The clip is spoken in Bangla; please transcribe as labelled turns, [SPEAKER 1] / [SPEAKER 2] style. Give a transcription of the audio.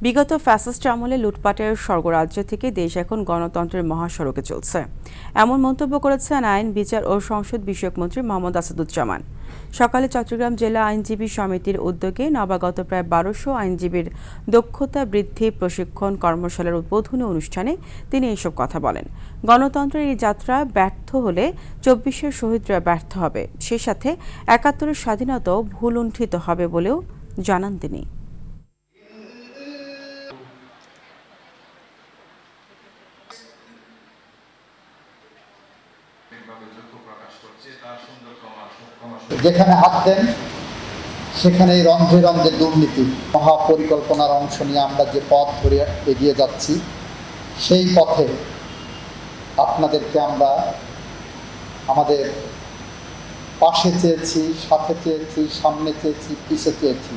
[SPEAKER 1] বিগত ফ্যাসিস্ট আমলে লুটপাটের স্বর্গরাজ্য থেকে দেশ এখন গণতন্ত্রের মহাসড়কে চলছে, এমন মন্তব্য করেছেন আইন, বিচার ও সংসদ বিষয়ক মন্ত্রী মোহাম্মদ আসাদুজ্জামান। সকালে চট্টগ্রাম জেলা আইনজীবী সমিতির উদ্যোগে নবাগত প্রায় ১২০০ আইনজীবীর দক্ষতা বৃদ্ধি প্রশিক্ষণ কর্মশালার উদ্বোধনী অনুষ্ঠানে তিনি এসব কথা বলেন। গণতন্ত্রের এই যাত্রা ব্যর্থ হলে ২৪-এর শহীদরা ব্যর্থ হবে, সেই সাথে ৭১-এর স্বাধীনতাও ভুলুণ্ঠিত হবে বলেও জানান তিনি।
[SPEAKER 2] যেখানে হাত দেন সেখানেই রন্ধ্রে রন্ধ্রে দুর্নীতি। মহাপরিকল্পনার অংশ নিয়ে আমরা যে পথ ধরে এগিয়ে যাচ্ছি, সেই পথে আপনাদেরকে আমরা আমাদের পাশে চেয়েছি, সাথে চেয়েছি, সামনে চেয়েছি, পিছে চেয়েছি।